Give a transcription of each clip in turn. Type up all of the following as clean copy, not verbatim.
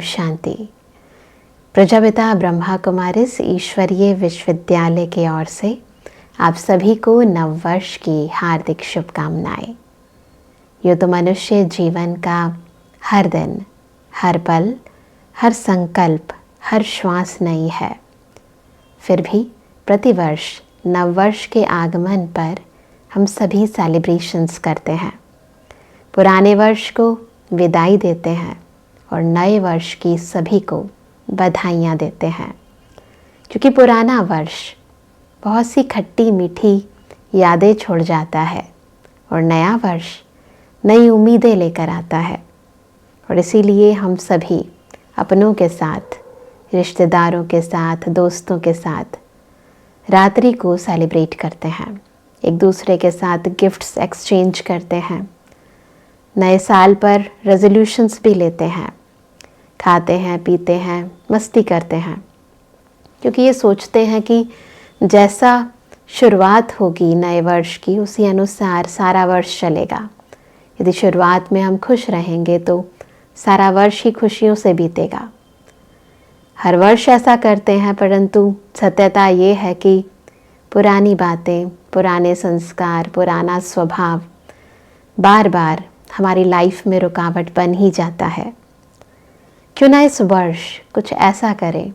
शांति। प्रजापिता ब्रह्मा कुमारिस ईश्वरीय विश्वविद्यालय की ओर से आप सभी को नववर्ष की हार्दिक शुभकामनाएं। ये तो मनुष्य जीवन का हर दिन, हर पल, हर संकल्प, हर श्वास नई है। फिर भी प्रतिवर्ष नववर्ष के आगमन पर हम सभी सेलिब्रेशंस करते हैं, पुराने वर्ष को विदाई देते हैं और नए वर्ष की सभी को बधाइयाँ देते हैं। क्योंकि पुराना वर्ष बहुत सी खट्टी मीठी यादें छोड़ जाता है और नया वर्ष नई उम्मीदें लेकर आता है। और इसीलिए हम सभी अपनों के साथ, रिश्तेदारों के साथ, दोस्तों के साथ रात्रि को सेलिब्रेट करते हैं, एक दूसरे के साथ गिफ्ट्स एक्सचेंज करते हैं, नए साल पर रेजोल्यूशंस भी लेते हैं, खाते हैं, पीते हैं, मस्ती करते हैं, क्योंकि ये सोचते हैं कि जैसा शुरुआत होगी नए वर्ष की उसी अनुसार सारा वर्ष चलेगा। यदि शुरुआत में हम खुश रहेंगे तो सारा वर्ष ही खुशियों से बीतेगा। हर वर्ष ऐसा करते हैं, परंतु सत्यता ये है कि पुरानी बातें, पुराने संस्कार, पुराना स्वभाव बार बार हमारी लाइफ में रुकावट बन ही जाता है। क्यों ना इस वर्ष कुछ ऐसा करें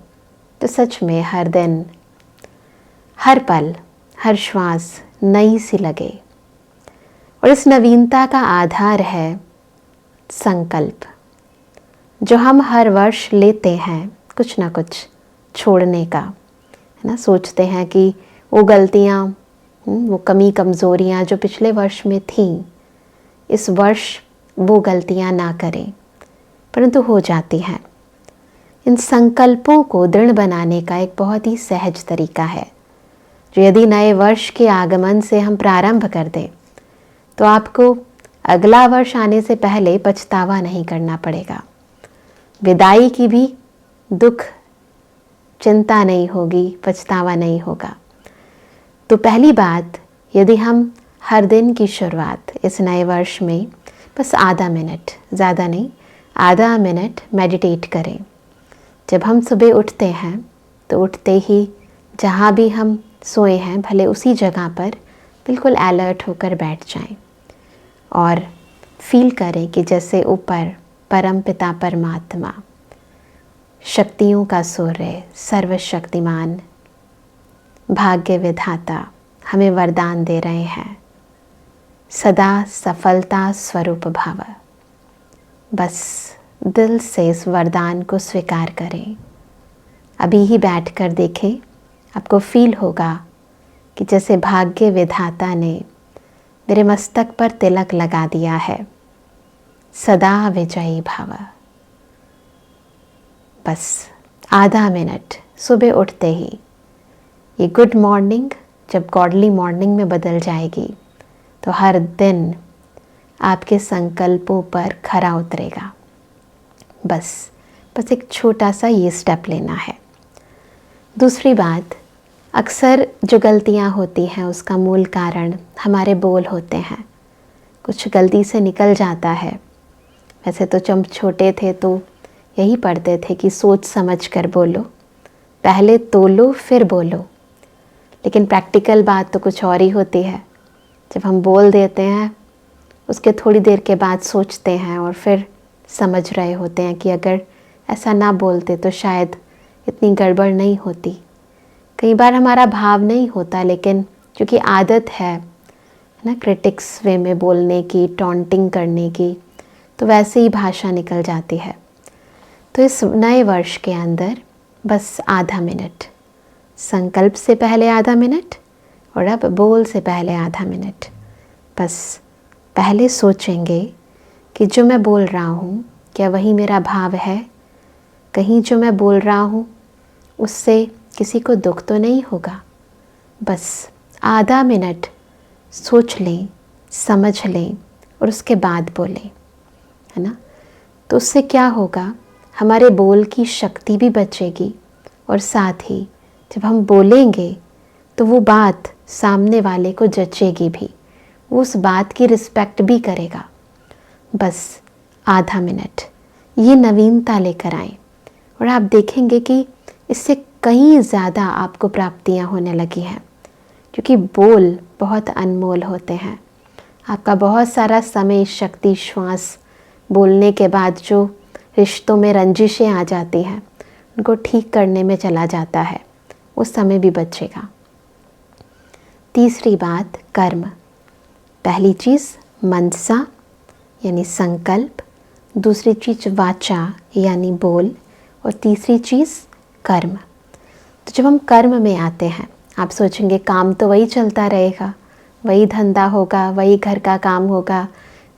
तो सच में हर दिन, हर पल, हर श्वास नई सी लगे। और इस नवीनता का आधार है संकल्प, जो हम हर वर्ष लेते हैं कुछ ना कुछ छोड़ने का, है ना। सोचते हैं कि वो गलतियाँ, वो कमी कमज़ोरियाँ जो पिछले वर्ष में थीं, इस वर्ष वो गलतियाँ ना करें, परंतु हो जाती हैं। इन संकल्पों को दृढ़ बनाने का एक बहुत ही सहज तरीका है, जो यदि नए वर्ष के आगमन से हम प्रारंभ कर दें तो आपको अगला वर्ष आने से पहले पछतावा नहीं करना पड़ेगा। विदाई की भी दुख, चिंता नहीं होगी, पछतावा नहीं होगा। तो पहली बात, यदि हम हर दिन की शुरुआत इस नए वर्ष में बस आधा मिनट, ज़्यादा नहीं, आधा मिनट मेडिटेट करें। जब हम सुबह उठते हैं तो उठते ही जहाँ भी हम सोए हैं भले उसी जगह पर बिल्कुल अलर्ट होकर बैठ जाएं और फील करें कि जैसे ऊपर परमपिता परमात्मा, शक्तियों का सूर्य, सर्वशक्तिमान, भाग्य विधाता हमें वरदान दे रहे हैं, सदा सफलता स्वरूप भव। बस दिल से इस वरदान को स्वीकार करें। अभी ही बैठकर देखें, आपको फील होगा कि जैसे भाग्य विधाता ने मेरे मस्तक पर तिलक लगा दिया है, सदा विजयी भव। बस आधा मिनट सुबह उठते ही, ये गुड मॉर्निंग जब गॉडली मॉर्निंग में बदल जाएगी तो हर दिन आपके संकल्पों पर खरा उतरेगा। बस एक छोटा सा ये स्टेप लेना है। दूसरी बात, अक्सर जो गलतियाँ होती हैं उसका मूल कारण हमारे बोल होते हैं। कुछ गलती से निकल जाता है। वैसे तो जब छोटे थे तो यही पढ़ते थे कि सोच समझ कर बोलो, पहले तोलो फिर बोलो। लेकिन प्रैक्टिकल बात तो कुछ और ही होती है। जब हम बोल देते हैं उसके थोड़ी देर के बाद सोचते हैं और फिर समझ रहे होते हैं कि अगर ऐसा ना बोलते तो शायद इतनी गड़बड़ नहीं होती। कई बार हमारा भाव नहीं होता, लेकिन क्योंकि आदत है ना क्रिटिक्स वे में बोलने की, टॉन्टिंग करने की, तो वैसे ही भाषा निकल जाती है। तो इस नए वर्ष के अंदर बस आधा मिनट, संकल्प से पहले आधा मिनट और अब बोल से पहले आधा मिनट, बस पहले सोचेंगे कि जो मैं बोल रहा हूँ क्या वही मेरा भाव है। कहीं जो मैं बोल रहा हूँ उससे किसी को दुख तो नहीं होगा। बस आधा मिनट सोच लें, समझ लें और उसके बाद बोलें, है ना। तो उससे क्या होगा, हमारे बोल की शक्ति भी बचेगी और साथ ही जब हम बोलेंगे तो वो बात सामने वाले को जचेगी भी, वो उस बात की रिस्पेक्ट भी करेगा। बस आधा मिनट ये नवीनता लेकर आएं और आप देखेंगे कि इससे कहीं ज़्यादा आपको प्राप्तियां होने लगी हैं, क्योंकि बोल बहुत अनमोल होते हैं। आपका बहुत सारा समय, शक्ति, श्वास बोलने के बाद जो रिश्तों में रंजिशें आ जाती हैं उनको ठीक करने में चला जाता है, उस समय भी बचेगा। तीसरी बात, कर्म। पहली चीज़ मनसा यानी संकल्प, दूसरी चीज़ वाचा यानी बोल, और तीसरी चीज़ कर्म। तो जब हम कर्म में आते हैं, आप सोचेंगे काम तो वही चलता रहेगा, वही धंधा होगा, वही घर का काम होगा,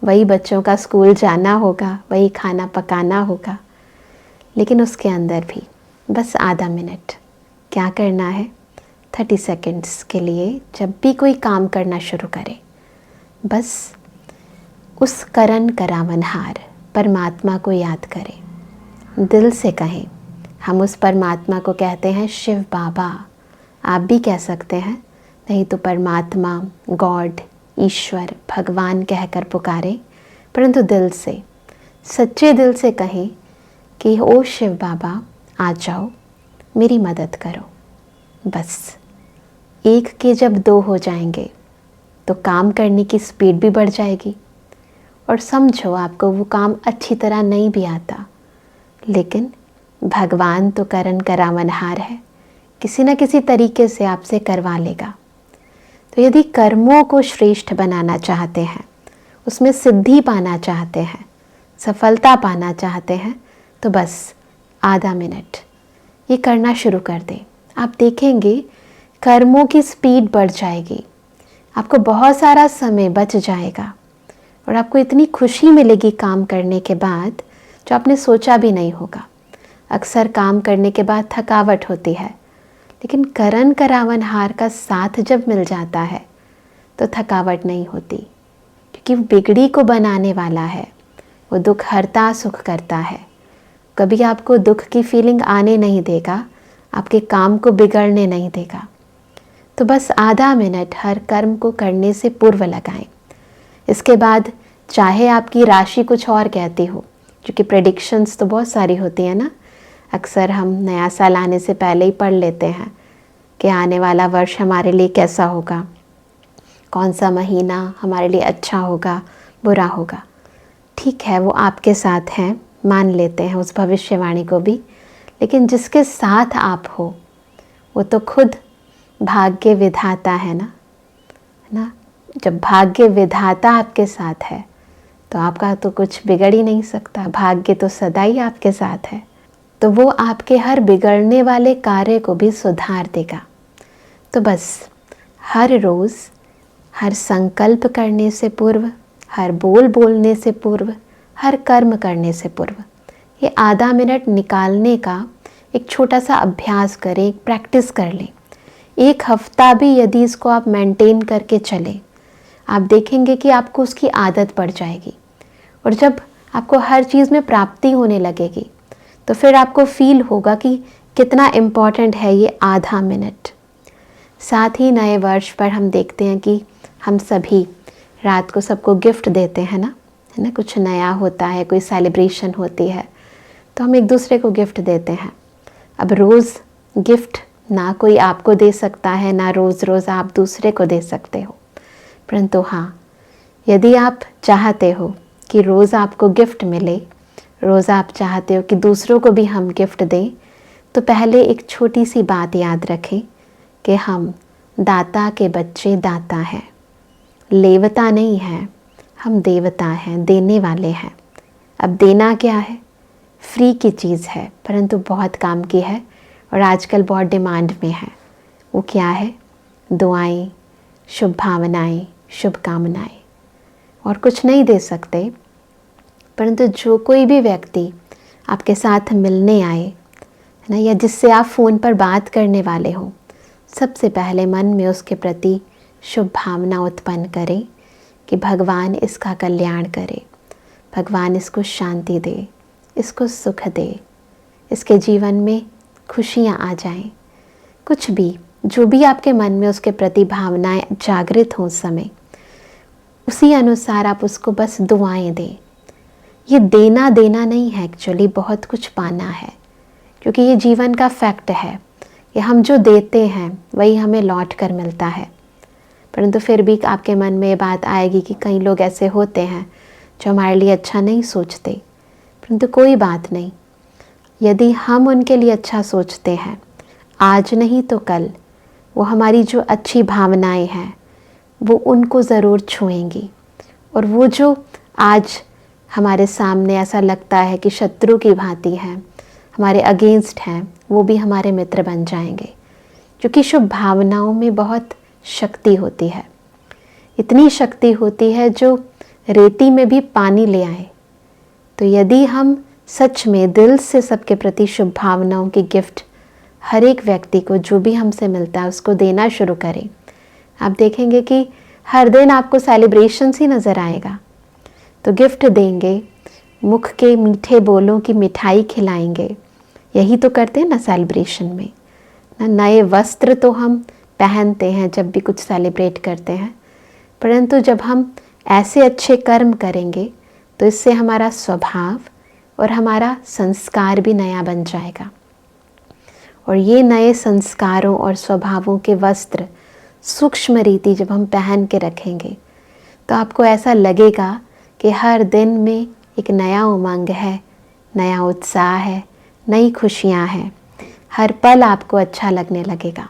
वही बच्चों का स्कूल जाना होगा, वही खाना पकाना होगा। लेकिन उसके अंदर भी बस आधा मिनट क्या करना है, 30 सेकेंड्स के लिए जब भी कोई काम करना शुरू करें, बस उस करन करावनहार परमात्मा को याद करें, दिल से कहें। हम उस परमात्मा को कहते हैं शिव बाबा, आप भी कह सकते हैं, नहीं तो परमात्मा, गॉड, ईश्वर, भगवान कहकर पुकारें, परंतु दिल से, सच्चे दिल से कहें कि ओ शिव बाबा आ जाओ, मेरी मदद करो। बस एक के जब दो हो जाएंगे तो काम करने की स्पीड भी बढ़ जाएगी। और समझो आपको वो काम अच्छी तरह नहीं भी आता, लेकिन भगवान तो करन करावनहार है, किसी न किसी तरीके से आपसे करवा लेगा। तो यदि कर्मों को श्रेष्ठ बनाना चाहते हैं, उसमें सिद्धि पाना चाहते हैं, सफलता पाना चाहते हैं, तो बस आधा मिनट ये करना शुरू कर दें। आप देखेंगे कर्मों की स्पीड बढ़ जाएगी, आपको बहुत सारा समय बच जाएगा और आपको इतनी खुशी मिलेगी काम करने के बाद जो आपने सोचा भी नहीं होगा। अक्सर काम करने के बाद थकावट होती है, लेकिन करन करावनहार का साथ जब मिल जाता है तो थकावट नहीं होती, क्योंकि वो बिगड़ी को बनाने वाला है, वो दुख हरता सुख करता है। कभी आपको दुख की फीलिंग आने नहीं देगा, आपके काम को बिगड़ने नहीं देगा। तो बस आधा मिनट हर कर्म को करने से पूर्व लगाएं। इसके बाद चाहे आपकी राशि कुछ और कहती हो, क्योंकि प्रेडिक्शंस तो बहुत सारी होती है ना, अक्सर हम नया साल आने से पहले ही पढ़ लेते हैं कि आने वाला वर्ष हमारे लिए कैसा होगा, कौन सा महीना हमारे लिए अच्छा होगा, बुरा होगा। ठीक है, वो आपके साथ हैं, मान लेते हैं उस भविष्यवाणी को भी, लेकिन जिसके साथ आप हो वो तो खुद भाग्य विधाता है ना। जब भाग्य विधाता आपके साथ है तो आपका तो कुछ बिगड़ ही नहीं सकता, भाग्य तो सदा ही आपके साथ है। तो वो आपके हर बिगड़ने वाले कार्य को भी सुधार देगा। तो बस हर रोज़, हर संकल्प करने से पूर्व, हर बोल बोलने से पूर्व, हर कर्म करने से पूर्व ये आधा मिनट निकालने का एक छोटा सा अभ्यास करें, एक प्रैक्टिस कर लें। एक हफ्ता भी यदि इसको आप मेंटेन करके चलें, आप देखेंगे कि आपको उसकी आदत पड़ जाएगी। और जब आपको हर चीज़ में प्राप्ति होने लगेगी तो फिर आपको फील होगा कि कितना इम्पॉर्टेंट है ये आधा मिनट। साथ ही नए वर्ष पर हम देखते हैं कि हम सभी रात को सबको गिफ्ट देते हैं ना, है ना, कुछ नया होता है, कोई सेलिब्रेशन होती है तो हम एक दूसरे को गिफ्ट देते हैं। अब रोज़ गिफ्ट ना कोई आपको दे सकता है, ना रोज़ रोज़ आप दूसरे को दे सकते हो, परंतु हाँ, यदि आप चाहते हो कि रोज़ आपको गिफ्ट मिले, रोज़ आप चाहते हो कि दूसरों को भी हम गिफ्ट दें, तो पहले एक छोटी सी बात याद रखें कि हम दाता के बच्चे दाता हैं, लेवता नहीं हैं, हम देवता हैं, देने वाले हैं। अब देना क्या है? फ्री की चीज़ है, परंतु बहुत काम की है और आजकल बहुत डिमांड में है। वो क्या है? दुआएं, शुभ भावनाएं, शुभकामनाएं। और कुछ नहीं दे सकते, परंतु जो कोई भी व्यक्ति आपके साथ मिलने आए, है ना, या जिससे आप फ़ोन पर बात करने वाले हों, सबसे पहले मन में उसके प्रति शुभ भावना उत्पन्न करें कि भगवान इसका कल्याण करे, भगवान इसको शांति दे, इसको सुख दे, इसके जीवन में खुशियाँ आ जाएं। कुछ भी, जो भी आपके मन में उसके प्रति भावनाएं जागृत हों उस समय, उसी अनुसार आप उसको बस दुआएं दें। ये देना देना नहीं है, एक्चुअली बहुत कुछ पाना है, क्योंकि ये जीवन का फैक्ट है कि हम जो देते हैं वही हमें लौट कर मिलता है। परंतु फिर भी आपके मन में ये बात आएगी कि कई लोग ऐसे होते हैं जो हमारे लिए अच्छा नहीं सोचते, परंतु कोई बात नहीं, यदि हम उनके लिए अच्छा सोचते हैं, आज नहीं तो कल वो हमारी जो अच्छी भावनाएं हैं वो उनको ज़रूर छुएंगी, और वो जो आज हमारे सामने ऐसा लगता है कि शत्रु की भांति हैं, हमारे अगेंस्ट हैं, वो भी हमारे मित्र बन जाएंगे। क्योंकि शुभ भावनाओं में बहुत शक्ति होती है, इतनी शक्ति होती है जो रेती में भी पानी ले आए। तो यदि हम सच में दिल से सबके प्रति शुभ भावनाओं की गिफ्ट हर एक व्यक्ति को जो भी हमसे मिलता है उसको देना शुरू करें, आप देखेंगे कि हर दिन आपको सेलिब्रेशन ही नज़र आएगा। तो गिफ्ट देंगे, मुख के मीठे बोलों की मिठाई खिलाएंगे, यही तो करते हैं ना सेलिब्रेशन में ना। नए वस्त्र तो हम पहनते हैं जब भी कुछ सेलिब्रेट करते हैं, परंतु जब हम ऐसे अच्छे कर्म करेंगे तो इससे हमारा स्वभाव और हमारा संस्कार भी नया बन जाएगा। और ये नए संस्कारों और स्वभावों के वस्त्र सूक्ष्म रीति जब हम पहन के रखेंगे तो आपको ऐसा लगेगा कि हर दिन में एक नया उमंग है, नया उत्साह है, नई खुशियाँ हैं। हर पल आपको अच्छा लगने लगेगा।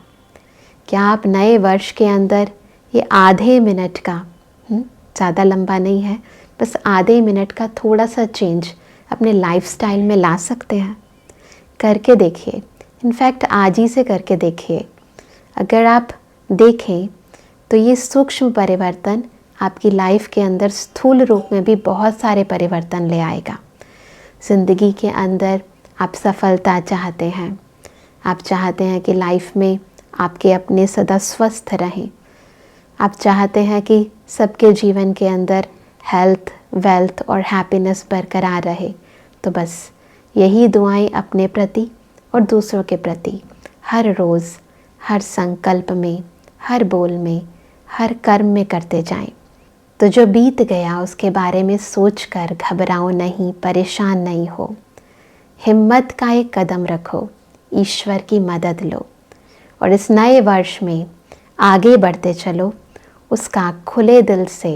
क्या आप नए वर्ष के अंदर ये आधे मिनट का, ज़्यादा लंबा नहीं है, बस आधे मिनट का थोड़ा सा चेंज अपने लाइफस्टाइल में ला सकते हैं? करके देखिए, इनफैक्ट आज ही से करके देखिए। अगर आप देखें तो ये सूक्ष्म परिवर्तन आपकी लाइफ के अंदर स्थूल रूप में भी बहुत सारे परिवर्तन ले आएगा। ज़िंदगी के अंदर आप सफलता चाहते हैं, आप चाहते हैं कि लाइफ में आपके अपने सदा स्वस्थ रहें, आप चाहते हैं कि सबके जीवन के अंदर हेल्थ, वेल्थ और हैप्पीनेस बरकरार रहे, तो बस यही दुआएं अपने प्रति और दूसरों के प्रति हर रोज़, हर संकल्प में, हर बोल में, हर कर्म में करते जाएं। तो जो बीत गया उसके बारे में सोचकर घबराओ नहीं, परेशान नहीं हो। हिम्मत का एक कदम रखो, ईश्वर की मदद लो और इस नए वर्ष में आगे बढ़ते चलो। उसका खुले दिल से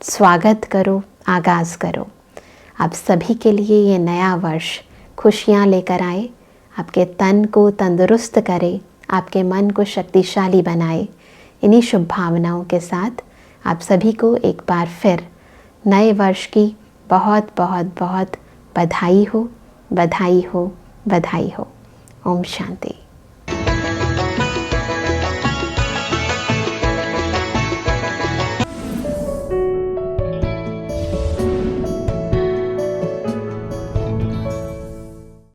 स्वागत करो, आगाज़ करो। आप सभी के लिए ये नया वर्ष खुशियाँ लेकर आए, आपके तन को तंदुरुस्त करे, आपके मन को शक्तिशाली बनाए। इन्हीं शुभ भावनाओं के साथ आप सभी को एक बार फिर नए वर्ष की बहुत बहुत बहुत बधाई हो, बधाई हो, बधाई हो। ओम शांति।